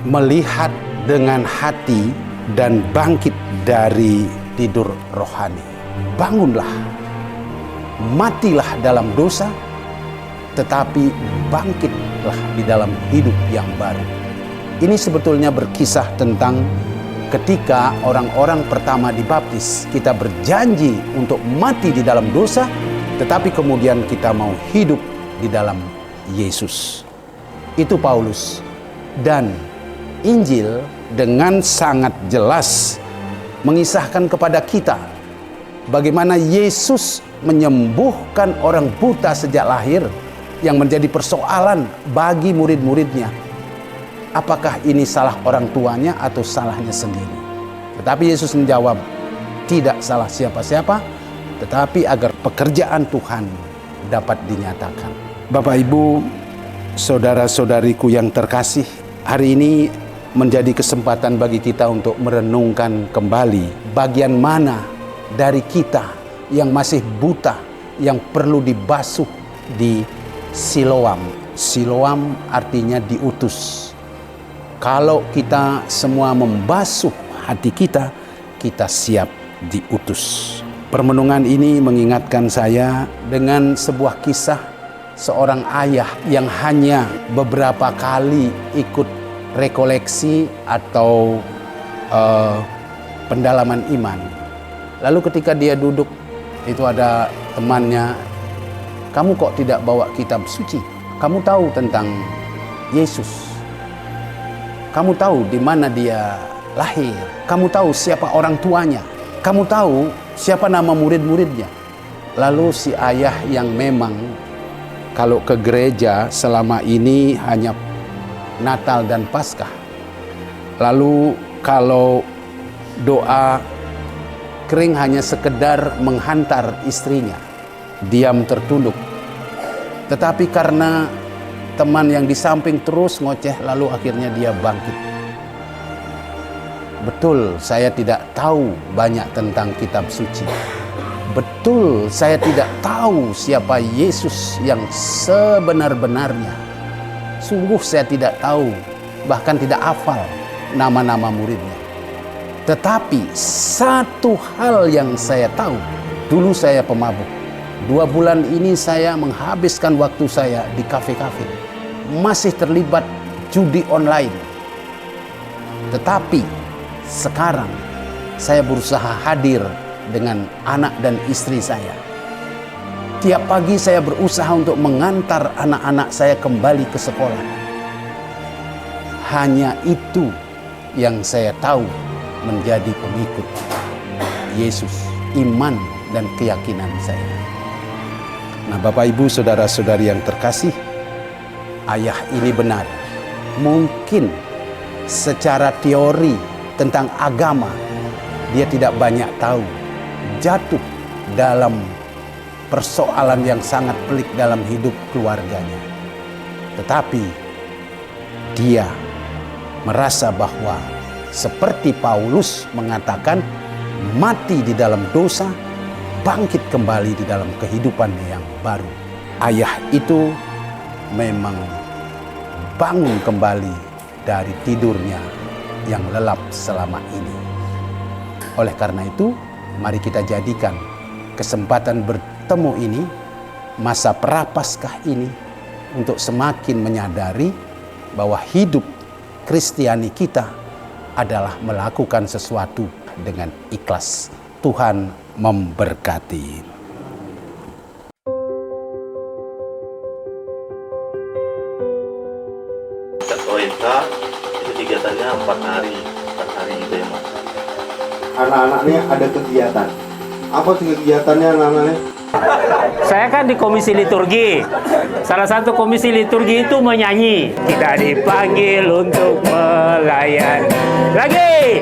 melihat dengan hati dan bangkit dari tidur rohani. Bangunlah, matilah dalam dosa, tetapi bangkitlah di dalam hidup yang baru. Ini sebetulnya berkisah tentang ketika orang-orang pertama dibaptis. Kita berjanji untuk mati di dalam dosa, tetapi kemudian kita mau hidup di dalam Yesus. Itu Paulus. Dan Injil dengan sangat jelas mengisahkan kepada kita bagaimana Yesus menyembuhkan orang buta sejak lahir, yang menjadi persoalan bagi murid-muridnya. Apakah ini salah orang tuanya atau salahnya sendiri? Tetapi Yesus menjawab, tidak salah siapa-siapa, tetapi agar pekerjaan Tuhan dapat dinyatakan. Bapak, Ibu, saudara-saudariku yang terkasih, hari ini menjadi kesempatan bagi kita untuk merenungkan kembali bagian mana dari kita yang masih buta, yang perlu dibasuh di Siloam. Siloam artinya diutus. Kalau kita semua membasuh hati kita, kita siap diutus. Permenungan ini mengingatkan saya dengan sebuah kisah seorang ayah yang hanya beberapa kali ikut rekoleksi atau pendalaman iman. Lalu ketika dia duduk, itu ada temannya, kamu kok tidak bawa kitab suci? Kamu tahu tentang Yesus? Kamu tahu di mana dia lahir? Kamu tahu siapa orang tuanya? Kamu tahu siapa nama murid-muridnya? Lalu si ayah yang memang kalau ke gereja selama ini hanya Natal dan Paskah. Lalu kalau doa kering hanya sekedar menghantar istrinya, diam tertunduk. Tetapi karena teman yang di samping terus ngoceh, lalu akhirnya dia bangkit. Betul, saya tidak tahu banyak tentang kitab suci. Betul, saya tidak tahu siapa Yesus yang sebenar-benarnya. Sungguh saya tidak tahu, bahkan tidak hafal nama-nama muridnya. Tetapi satu hal yang saya tahu, dulu saya pemabuk. 2 bulan ini saya menghabiskan waktu saya di kafe-kafe. Masih terlibat judi online. Tetapi sekarang saya berusaha hadir dengan anak dan istri saya. Tiap pagi saya berusaha untuk mengantar anak-anak saya kembali ke sekolah. Hanya itu yang saya tahu menjadi pengikut Yesus, iman dan keyakinan saya. Nah, Bapak, Ibu, saudara-saudari yang terkasih, ayah ini benar. Mungkin secara teori tentang agama dia tidak banyak tahu, jatuh dalam persoalan yang sangat pelik dalam hidup keluarganya. Tetapi dia merasa bahwa seperti Paulus mengatakan, mati di dalam dosa, bangkit kembali di dalam kehidupan yang baru. Ayah itu memang bangun kembali dari tidurnya yang lelap selama ini. Oleh karena itu, mari kita jadikan kesempatan bertemu ini, masa Prapaskah ini, untuk semakin menyadari bahwa hidup Kristiani kita adalah melakukan sesuatu dengan ikhlas. Tuhan memberkati. OMK itu kegiatannya 4 hari gitu ya Mas. Anak-anaknya ada kegiatan. Apa sih kegiatannya anak-anaknya? Saya kan di komisi liturgi. Salah satu komisi liturgi itu menyanyi. Kita dipanggil untuk melayani. Lagi.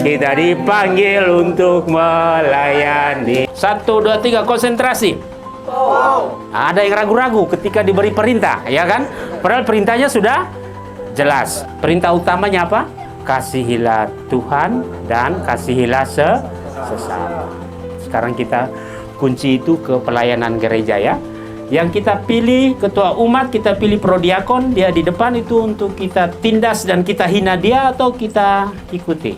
Kita dipanggil untuk melayani. 1, 2, 3, konsentrasi. Ada yang ragu-ragu ketika diberi perintah, ya kan? Padahal perintahnya sudah jelas. Perintah utamanya apa? Kasihilah Tuhan dan kasihilah sesama. Sekarang kita kunci itu ke pelayanan gereja ya. Yang kita pilih ketua umat, kita pilih prodiakon, dia di depan itu untuk kita tindas dan kita hina dia atau kita ikuti?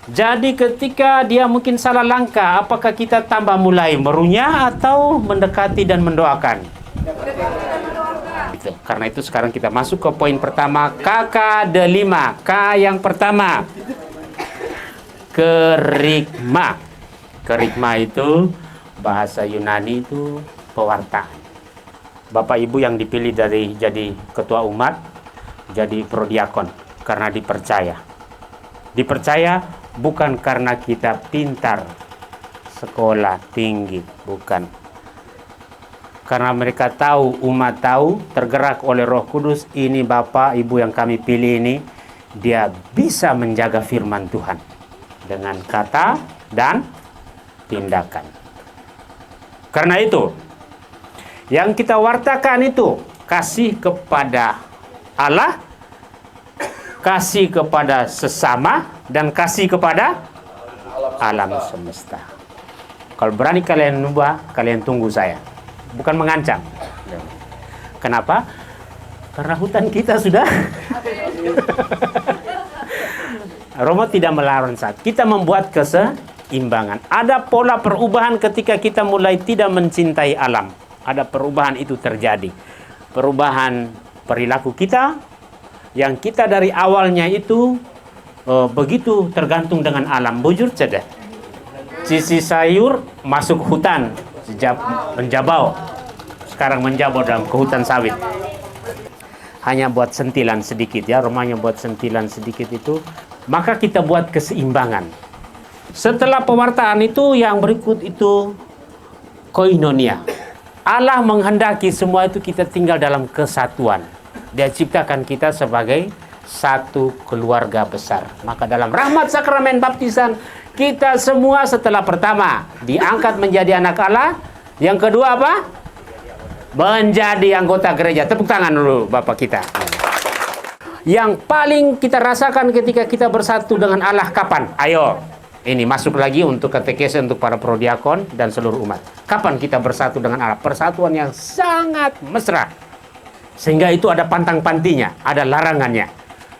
Jadi ketika dia mungkin salah langkah, apakah kita tambah mulai merunyah atau mendekati dan mendoakan? Itu. Karena itu sekarang kita masuk ke poin pertama, KK5. K yang pertama, kerigma. Kerigma itu bahasa Yunani itu pewarta. Bapak Ibu yang dipilih dari jadi ketua umat, jadi prodiakon karena dipercaya. Dipercaya bukan karena kita pintar, sekolah tinggi, bukan. Karena mereka tahu, umat tahu, tergerak oleh Roh Kudus, ini Bapak Ibu yang kami pilih ini, dia bisa menjaga firman Tuhan dengan kata dan tindakan. Karena itu, yang kita wartakan itu kasih kepada Allah, kasih kepada sesama, dan kasih kepada alam semesta. Kalau berani kalian ubah, kalian tunggu saya. Bukan mengancam. Kenapa? Karena hutan kita sudah Romo tidak melarang saat kita membuat keseimbangan. Ada pola perubahan ketika kita mulai tidak mencintai alam. Ada perubahan itu terjadi. Perubahan perilaku kita yang kita dari awalnya itu begitu tergantung dengan alam. Bujur saja. Sisi sayur masuk hutan, menjabau. Sekarang menjabau dalam ke hutan sawit. Hanya buat sentilan sedikit ya, rumahnya buat sentilan sedikit itu. Maka kita buat keseimbangan. Setelah pewartaan itu yang berikut itu koinonia. Allah menghendaki semua itu kita tinggal dalam kesatuan. Dia ciptakan kita sebagai satu keluarga besar. Maka dalam rahmat sakramen baptisan, kita semua setelah pertama diangkat menjadi anak Allah. Yang kedua apa? Menjadi anggota gereja. Tepuk tangan dulu Bapak kita. Yang paling kita rasakan ketika kita bersatu dengan Allah kapan? Ayo, ini masuk lagi untuk katekese untuk para prodiakon dan seluruh umat. Kapan kita bersatu dengan Allah? Persatuan yang sangat mesra. Sehingga itu ada pantang-pantinya, ada larangannya.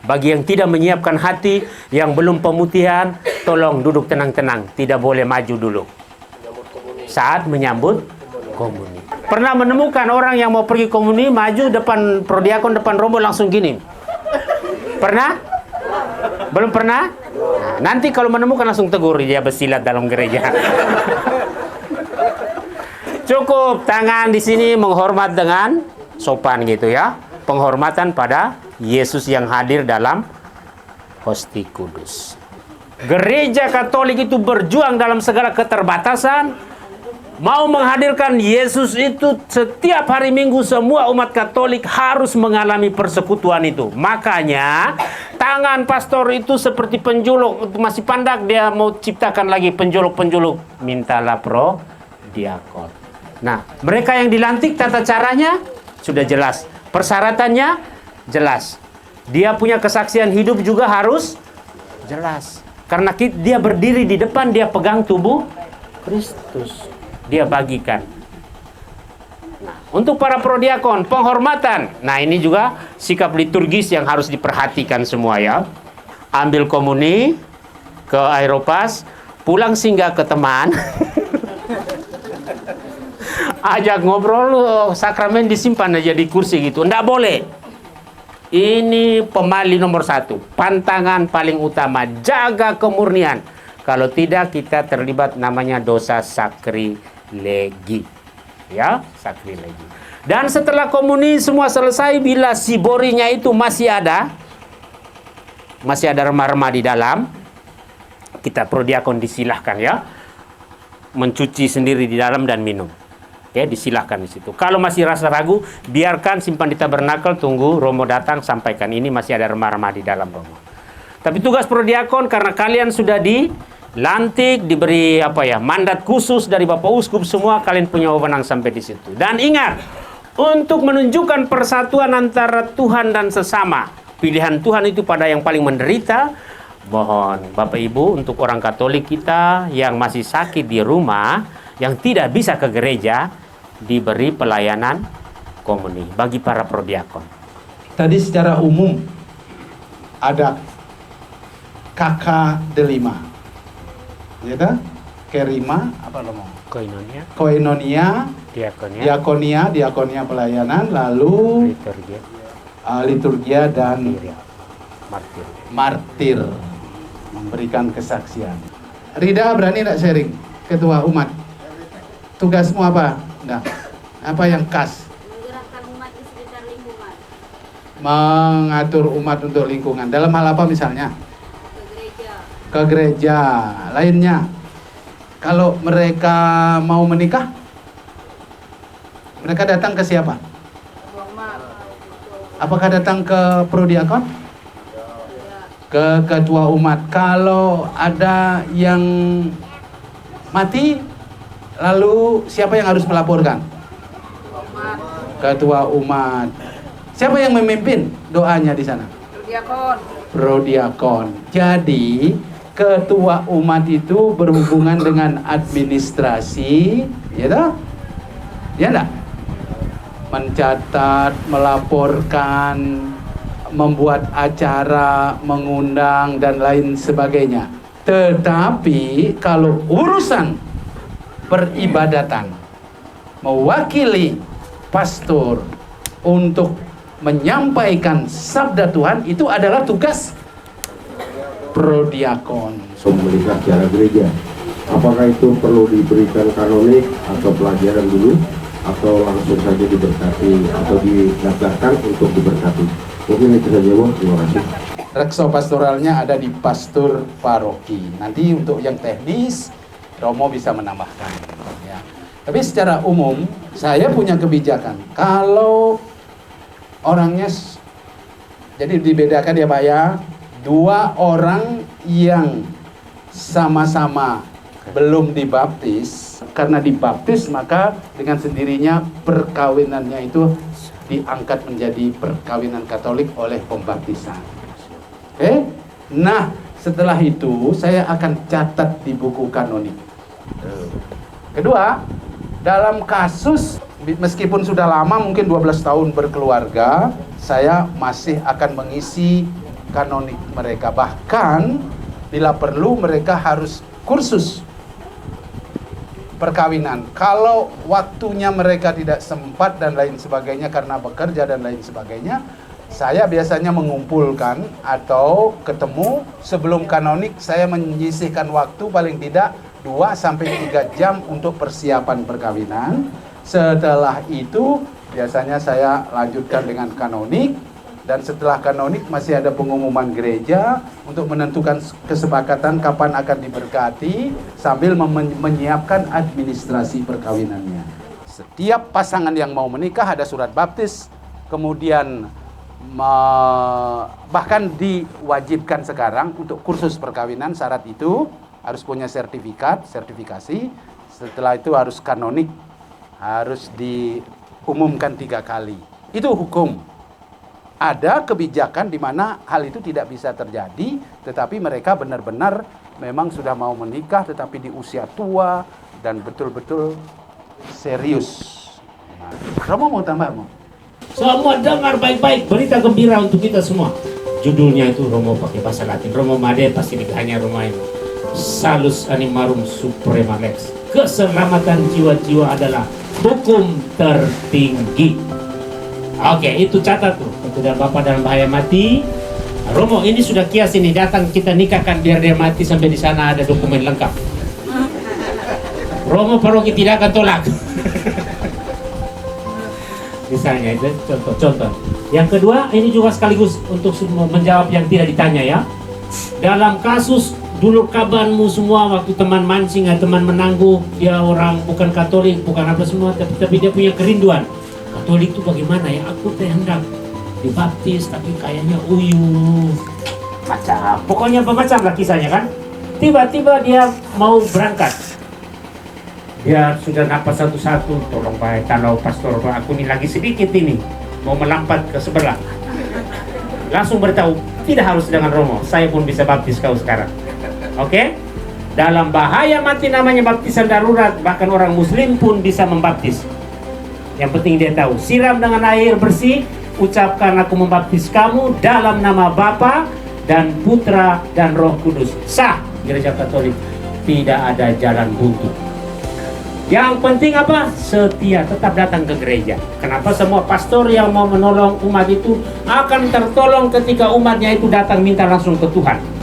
Bagi yang tidak menyiapkan hati, yang belum pemutihan, tolong duduk tenang-tenang. Tidak boleh maju dulu. Saat menyambut komuni. Pernah menemukan orang yang mau pergi komuni, maju depan prodiakon, depan romo langsung gini. Pernah? Belum pernah? Nah, nanti kalau menemukan langsung tegur, dia bersilat dalam gereja. Cukup tangan di sini menghormat dengan sopan gitu ya. Penghormatan pada Yesus yang hadir dalam Hosti Kudus. Gereja Katolik itu berjuang dalam segala keterbatasan. Mau menghadirkan Yesus itu setiap hari Minggu semua umat Katolik harus mengalami persekutuan itu. Makanya tangan pastor itu seperti penjuluk, masih pandak dia mau ciptakan lagi penjuluk-penjuluk. Mintalah prodiakon. Nah, mereka yang dilantik tata caranya sudah jelas. Persyaratannya jelas. Dia punya kesaksian hidup juga harus jelas. Karena dia berdiri di depan, dia pegang tubuh Kristus. Dia bagikan. Nah, untuk para prodiakon, penghormatan. Nah, ini juga sikap liturgis yang harus diperhatikan semua ya. Ambil komuni ke aeropas, pulang singgah ke teman. Ajak ngobrol, sakramen disimpan aja di kursi gitu. Nggak boleh. Ini pemali nomor 1. Pantangan paling utama, jaga kemurnian. Kalau tidak kita terlibat namanya dosa sakrilegi. Ya, sakrilegi. Dan setelah komuni semua selesai, bila siborinya itu masih ada remah-remah di dalam, kita prodiakon disilahkan ya mencuci sendiri di dalam dan minum. Ya, disilahkan di situ. Kalau masih rasa ragu, biarkan simpan di tabernakel, tunggu romo datang, sampaikan ini masih ada remah-remah di dalam romo. Tapi tugas prodiakon karena kalian sudah dilantik, diberi mandat khusus dari Bapak Uskup semua, kalian punya wewenang sampai di situ. Dan ingat, untuk menunjukkan persatuan antara Tuhan dan sesama, pilihan Tuhan itu pada yang paling menderita. Mohon Bapak Ibu untuk orang Katolik kita yang masih sakit di rumah, yang tidak bisa ke gereja diberi pelayanan komuni bagi para prodiakon. Tadi secara umum ada kakak delima, ya kan? Kerima, apa namanya? Koinonia, diakonia pelayanan, lalu liturgia dan martir memberikan kesaksian. Rida berani tidak sharing, ketua umat? Tugasmu apa? Enggak. Apa yang khas? Menggerakkan umat di sekitar lingkungan. Mengatur umat untuk lingkungan. Dalam hal apa misalnya? Ke gereja. Ke gereja. Lainnya, kalau mereka mau menikah, mereka datang ke siapa? Apakah datang ke prodiakon? Ke ketua umat. Kalau ada yang mati, lalu siapa yang harus melaporkan? Ketua umat. Siapa yang memimpin doanya di sana? Prodiakon. Jadi ketua umat itu berhubungan dengan administrasi, ya toh? Ya enggak? Mencatat, melaporkan, membuat acara, mengundang dan lain sebagainya. Tetapi kalau urusan peribadatan, mewakili pastor untuk menyampaikan sabda Tuhan, itu adalah tugas prodiakon. Menikah secara gereja, apakah itu perlu diberikan kanonik atau pelajaran dulu, atau langsung saja diberkati atau didaftarkan untuk diberkati? Mungkin itu saja, Bu. Terima kasih. Rekso pastoralnya ada di pastor paroki. Nanti untuk yang teknis, Romo bisa menambahkan. Ya. Tapi secara umum, saya punya kebijakan. Kalau orangnya, jadi dibedakan ya Pak ya, 2 orang yang sama-sama belum dibaptis, karena dibaptis maka dengan sendirinya perkawinannya itu diangkat menjadi perkawinan Katolik oleh pembaptisan. Oke? Nah, setelah itu saya akan catat di buku kanonik. Kedua, dalam kasus meskipun sudah lama, mungkin 12 tahun berkeluarga, saya masih akan mengisi kanonik mereka. Bahkan bila perlu mereka harus kursus perkawinan. Kalau waktunya mereka tidak sempat dan lain sebagainya karena bekerja dan lain sebagainya, saya biasanya mengumpulkan atau ketemu sebelum kanonik. Saya menyisihkan waktu paling tidak 2-3 jam untuk persiapan perkawinan. Setelah itu biasanya saya lanjutkan dengan kanonik. Dan setelah kanonik masih ada pengumuman gereja untuk menentukan kesepakatan kapan akan diberkati sambil menyiapkan administrasi perkawinannya. Setiap pasangan yang mau menikah ada surat baptis, kemudian bahkan diwajibkan sekarang untuk kursus perkawinan. Syarat itu harus punya sertifikasi. Setelah itu harus kanonik, harus diumumkan 3 kali. Itu hukum. Ada kebijakan di mana hal itu tidak bisa terjadi, tetapi mereka benar-benar memang sudah mau menikah, tetapi di usia tua dan betul-betul serius. Romo mau tambah, Mo? Semua dengar baik-baik berita gembira untuk kita semua. Judulnya itu Romo pakai bahasa Latin. Romo Made pasti ditanya Romo ini. Salus animarum suprema lex. Keselamatan jiwa-jiwa adalah hukum tertinggi. Oke, itu catat tuh. Ketika Bapak dalam bahaya mati, Romo ini sudah kias ini, datang kita nikahkan biar dia mati sampai di sana ada dokumen lengkap. Romo paroki tidak akan tolak. Misalnya itu contoh. Yang kedua, ini juga sekaligus untuk menjawab yang tidak ditanya ya. Dalam kasus dulu kabanmu semua waktu teman mancing atau teman menangguh, dia orang bukan Katolik, bukan apa semua, tapi dia punya kerinduan. Katolik itu bagaimana ya? Aku hendak dibaptis tapi kayaknya macam. Pokoknya macam lah kisahnya kan. Tiba-tiba dia mau berangkat. Dia sudah napas satu-satu. Tolong Pak, kalau pastor Pak, aku ini lagi sedikit ini mau melompat ke sebelah. Langsung beritahu, tidak harus dengan Romo. Saya pun bisa baptis kau sekarang. Oke? Dalam bahaya mati namanya baptisan darurat, bahkan orang muslim pun bisa membaptis. Yang penting dia tahu, siram dengan air bersih, ucapkan aku membaptis kamu dalam nama Bapa dan Putra dan Roh Kudus. Sah gereja Katolik, tidak ada jalan buntu. Yang penting apa? Setia, tetap datang ke gereja. Kenapa semua pastor yang mau menolong umat itu akan tertolong ketika umatnya itu datang minta langsung ke Tuhan?